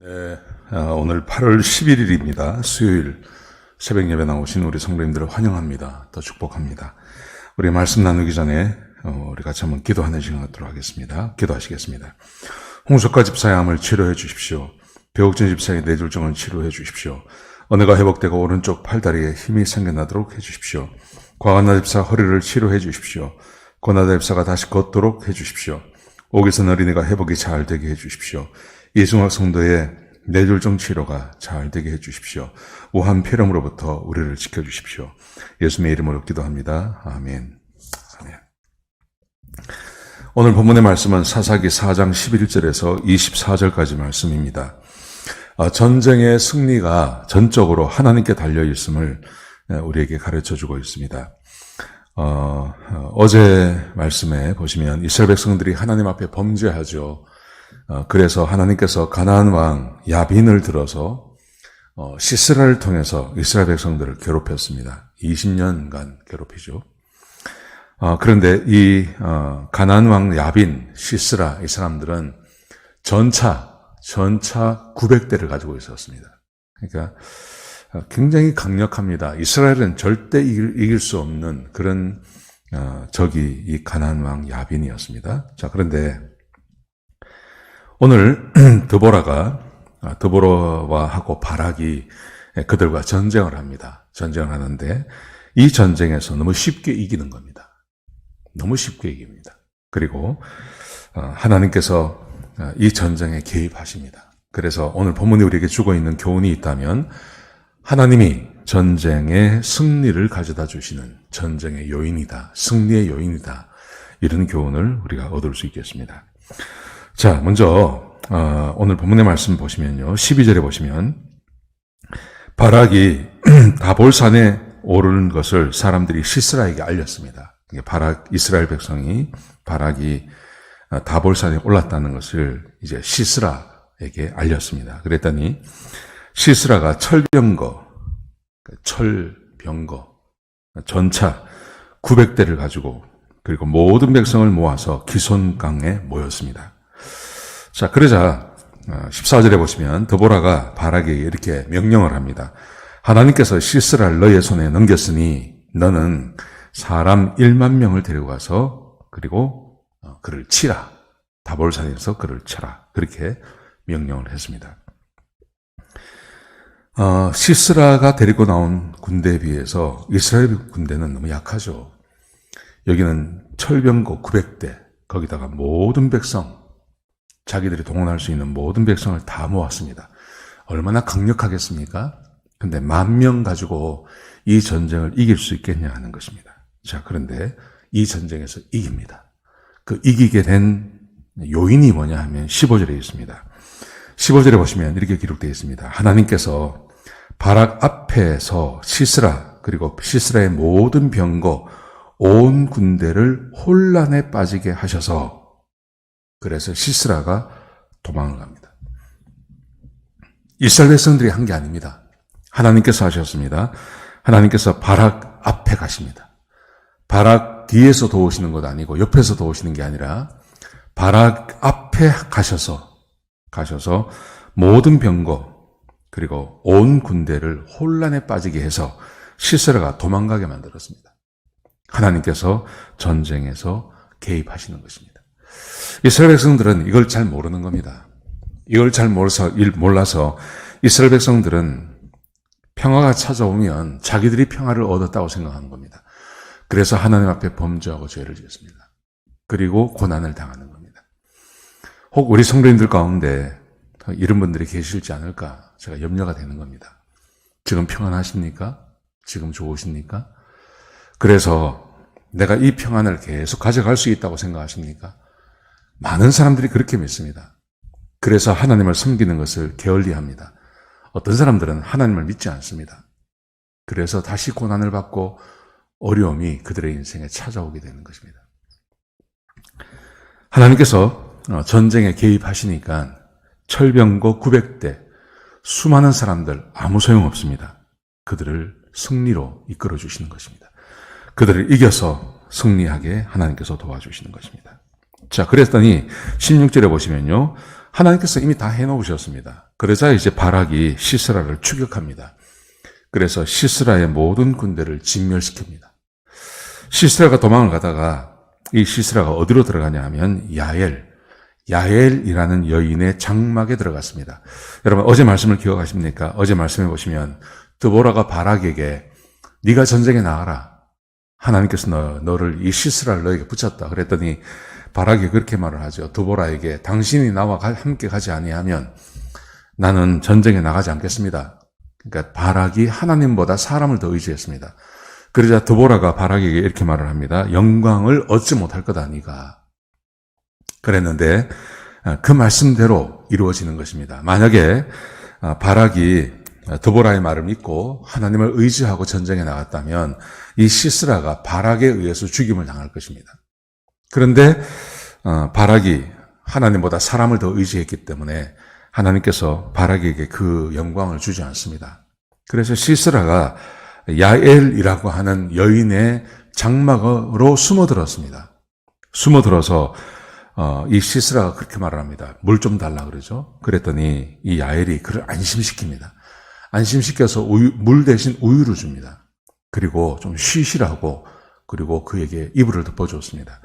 오늘 8월 11일입니다. 수요일 새벽 예배 나오신 우리 성도님들을 환영합니다. 또 축복합니다. 우리 말씀 나누기 전에 우리 같이 한번 기도하는 시간 갖도록 하겠습니다. 기도하시겠습니다. 홍석가 집사의 암을 치료해 주십시오. 배옥진 집사의 뇌졸중을 치료해 주십시오. 언어가 회복되고 오른쪽 팔다리에 힘이 생겨나도록 해 주십시오. 과한나 집사 허리를 치료해 주십시오. 고나다 집사가 다시 걷도록 해 주십시오. 오기선 어린이가 회복이 잘 되게 해 주십시오. 이승학 성도의 뇌졸중 치료가 잘 되게 해 주십시오. 우한 폐렴으로부터 우리를 지켜주십시오. 예수님의 이름으로 기도합니다. 아멘. 아멘. 오늘 본문의 말씀은 사사기 4장 11절에서 24절까지 말씀입니다. 전쟁의 승리가 전적으로 하나님께 달려 있음을 우리에게 가르쳐주고 있습니다. 어제 말씀에 보시면 이스라엘 백성들이 하나님 앞에 범죄하죠. 그래서 하나님께서 가나안 왕 야빈을 들어서 시스라를 통해서 이스라엘 백성들을 괴롭혔습니다. 20년간 괴롭히죠. 그런데 이 가나안 왕 야빈, 시스라 이 사람들은 전차 900대를 가지고 있었습니다. 그러니까 굉장히 강력합니다. 이스라엘은 절대 이길 수 없는 그런 적이 이 가나안 왕 야빈이었습니다. 자, 그런데 오늘 드보라와하고 바락이 그들과 전쟁을 합니다. 전쟁을 하는데 이 전쟁에서 너무 쉽게 이기는 겁니다. 너무 쉽게 이깁니다. 그리고 하나님께서 이 전쟁에 개입하십니다. 그래서 오늘 본문이 우리에게 주고 있는 교훈이 있다면 하나님이 전쟁의 승리를 가져다 주시는 전쟁의 요인이다. 승리의 요인이다. 이런 교훈을 우리가 얻을 수 있겠습니다. 자, 먼저 오늘 본문의 말씀 보시면요. 12절에 보시면 바락이 다볼산에 오르는 것을 사람들이 시스라에게 알렸습니다. 이스라엘 백성이 바락이 다볼산에 올랐다는 것을 이제 시스라에게 알렸습니다. 그랬더니 시스라가 철병거, 전차 900대를 가지고 그리고 모든 백성을 모아서 기손강에 모였습니다. 자, 그러자 14절에 보시면 드보라가 바락에게 이렇게 명령을 합니다. 하나님께서 시스라를 너의 손에 넘겼으니 너는 사람 1만 명을 데리고 가서 그리고 그를 치라. 다볼산에서 그를 쳐라. 그렇게 명령을 했습니다. 시스라가 데리고 나온 군대에 비해서 이스라엘 군대는 너무 약하죠. 여기는 철병거 900대, 거기다가 모든 백성, 자기들이 동원할 수 있는 모든 백성을 다 모았습니다. 얼마나 강력하겠습니까? 근데 10,000명 가지고 이 전쟁을 이길 수 있겠냐 하는 것입니다. 자, 그런데 이 전쟁에서 이깁니다. 그 이기게 된 요인이 뭐냐 하면 15절에 있습니다. 15절에 보시면 이렇게 기록되어 있습니다. 하나님께서 바락 앞에서 시스라 그리고 시스라의 모든 병거 온 군대를 혼란에 빠지게 하셔서 그래서 시스라가 도망을 갑니다. 이스라엘 백성들이 한 게 아닙니다. 하나님께서 하셨습니다. 하나님께서 바락 앞에 가십니다. 바락 뒤에서 도우시는 것 아니고 옆에서 도우시는 게 아니라 바락 앞에 가셔서 모든 병거 그리고 온 군대를 혼란에 빠지게 해서 시스라가 도망가게 만들었습니다. 하나님께서 전쟁에서 개입하시는 것입니다. 이스라엘 백성들은 이걸 잘 모르는 겁니다. 이걸 잘 몰라서 이스라엘 백성들은 평화가 찾아오면 자기들이 평화를 얻었다고 생각하는 겁니다. 그래서 하나님 앞에 범죄하고 죄를 지었습니다. 그리고 고난을 당하는 겁니다. 혹 우리 성도님들 가운데 이런 분들이 계실지 않을까 제가 염려가 되는 겁니다. 지금 평안하십니까? 지금 좋으십니까? 그래서 내가 이 평안을 계속 가져갈 수 있다고 생각하십니까? 많은 사람들이 그렇게 믿습니다. 그래서 하나님을 섬기는 것을 게을리합니다. 어떤 사람들은 하나님을 믿지 않습니다. 그래서 다시 고난을 받고 어려움이 그들의 인생에 찾아오게 되는 것입니다. 하나님께서 전쟁에 개입하시니까 철병거 900대 수많은 사람들 아무 소용없습니다. 그들을 승리로 이끌어 주시는 것입니다. 그들을 이겨서 승리하게 하나님께서 도와주시는 것입니다. 자, 그랬더니 16절에 보시면요. 하나님께서 이미 다 해놓으셨습니다. 그러자 이제 바락이 시스라를 추격합니다. 그래서 시스라의 모든 군대를 진멸시킵니다. 시스라가 도망을 가다가 이 시스라가 어디로 들어가냐 하면 야엘이라는 여인의 장막에 들어갔습니다. 여러분 어제 말씀을 기억하십니까? 어제 말씀해 보시면 드보라가 바락에게 네가 전쟁에 나가라. 하나님께서 너를 이 시스라를 너에게 붙였다. 그랬더니 바락이 그렇게 말을 하죠. 드보라에게 당신이 나와 함께 가지 아니하면 나는 전쟁에 나가지 않겠습니다. 그러니까 바락이 하나님보다 사람을 더 의지했습니다. 그러자 드보라가 바락에게 이렇게 말을 합니다. 영광을 얻지 못할 거다 네가. 그랬는데 그 말씀대로 이루어지는 것입니다. 만약에 바락이 드보라의 말을 믿고 하나님을 의지하고 전쟁에 나갔다면 이 시스라가 바락에 의해서 죽임을 당할 것입니다. 그런데 바락이 하나님보다 사람을 더 의지했기 때문에 하나님께서 바락에게 그 영광을 주지 않습니다. 그래서 시스라가 야엘이라고 하는 여인의 장막으로 숨어들었습니다. 숨어들어서 이 시스라가 그렇게 말을 합니다. 물 좀 달라 그러죠. 그랬더니 이 야엘이 그를 안심시킵니다. 안심시켜서 물 대신 우유를 줍니다. 그리고 좀 쉬시라고 그리고 그에게 이불을 덮어줬습니다.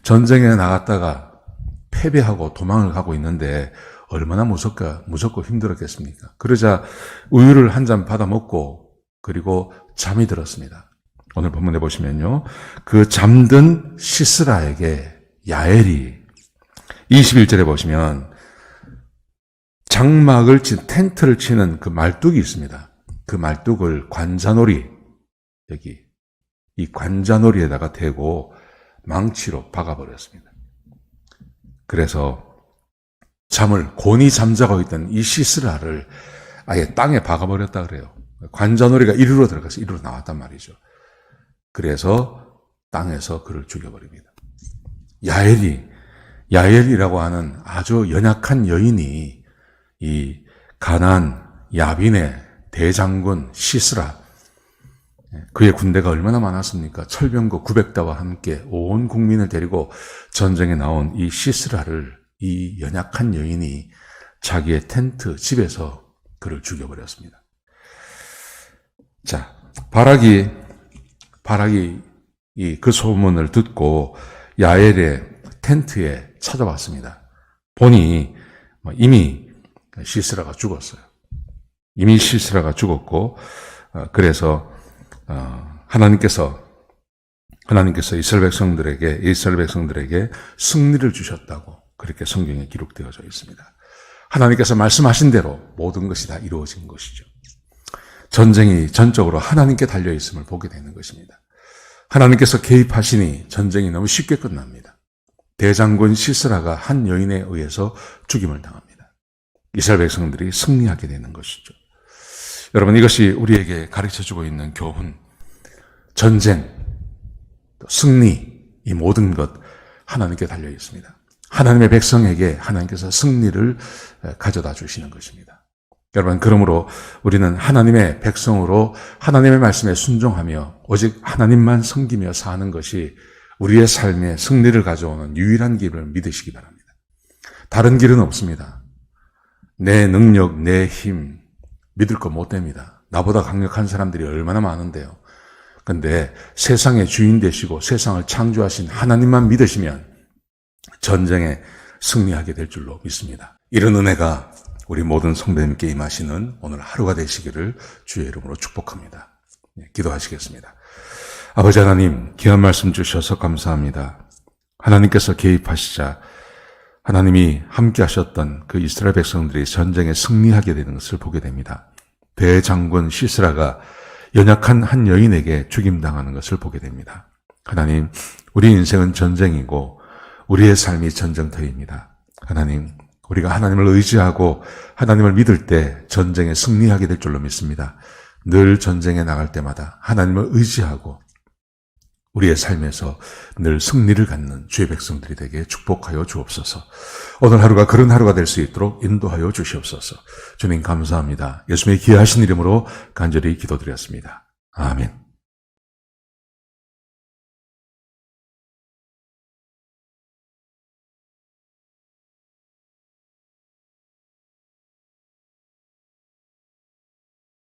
전쟁에 나갔다가 패배하고 도망을 가고 있는데 얼마나 무섭고 힘들었겠습니까? 그러자 우유를 한 잔 받아 먹고 그리고 잠이 들었습니다. 오늘 본문에 보시면요. 그 잠든 시스라에게 야엘이 21절에 보시면 장막을 친 텐트를 치는 그 말뚝이 있습니다. 그 말뚝을 관자놀이 여기 이 관자놀이에다가 대고 망치로 박아버렸습니다. 그래서 곤히 잠자고 있던 이 시스라를 아예 땅에 박아버렸다 그래요. 관자놀이가 이리로 들어가서 이리로 나왔단 말이죠. 그래서 땅에서 그를 죽여버립니다. 야엘이라고 하는 아주 연약한 여인이 이 가나안 야빈의 대장군 시스라, 그의 군대가 얼마나 많았습니까? 철병거 900대와 함께 온 국민을 데리고 전쟁에 나온 이 시스라를 이 연약한 여인이 자기의 텐트 집에서 그를 죽여버렸습니다. 자, 바락이 그 소문을 듣고 야엘의 텐트에 찾아왔습니다. 보니 이미 시스라가 죽었어요. 이미 시스라가 죽었고 그래서 하나님께서 이스라엘 백성들에게 승리를 주셨다고 그렇게 성경에 기록되어져 있습니다. 하나님께서 말씀하신 대로 모든 것이 다 이루어진 것이죠. 전쟁이 전적으로 하나님께 달려있음을 보게 되는 것입니다. 하나님께서 개입하시니 전쟁이 너무 쉽게 끝납니다. 대장군 시스라가 한 여인에 의해서 죽임을 당합니다. 이스라엘 백성들이 승리하게 되는 것이죠. 여러분, 이것이 우리에게 가르쳐주고 있는 교훈, 전쟁, 승리, 이 모든 것 하나님께 달려 있습니다. 하나님의 백성에게 하나님께서 승리를 가져다 주시는 것입니다. 여러분, 그러므로 우리는 하나님의 백성으로 하나님의 말씀에 순종하며 오직 하나님만 섬기며 사는 것이 우리의 삶에 승리를 가져오는 유일한 길을 믿으시기 바랍니다. 다른 길은 없습니다. 내 능력, 내 힘 믿을 거 못 됩니다. 나보다 강력한 사람들이 얼마나 많은데요. 근데 세상의 주인 되시고 세상을 창조하신 하나님만 믿으시면 전쟁에 승리하게 될 줄로 믿습니다. 이런 은혜가 우리 모든 성도님께 임하시는 오늘 하루가 되시기를 주의 이름으로 축복합니다. 기도하시겠습니다. 아버지 하나님, 귀한 말씀 주셔서 감사합니다. 하나님께서 개입하시자 하나님이 함께 하셨던 그 이스라엘 백성들이 전쟁에 승리하게 되는 것을 보게 됩니다. 대장군 시스라가 연약한 한 여인에게 죽임당하는 것을 보게 됩니다. 하나님, 우리 인생은 전쟁이고 우리의 삶이 전쟁터입니다. 하나님, 우리가 하나님을 의지하고 하나님을 믿을 때 전쟁에 승리하게 될 줄로 믿습니다. 늘 전쟁에 나갈 때마다 하나님을 의지하고 우리의 삶에서 늘 승리를 갖는 주의 백성들이 되게 축복하여 주옵소서. 오늘 하루가 그런 하루가 될 수 있도록 인도하여 주시옵소서. 주님 감사합니다. 예수님의 귀하신 이름으로 간절히 기도드렸습니다. 아멘.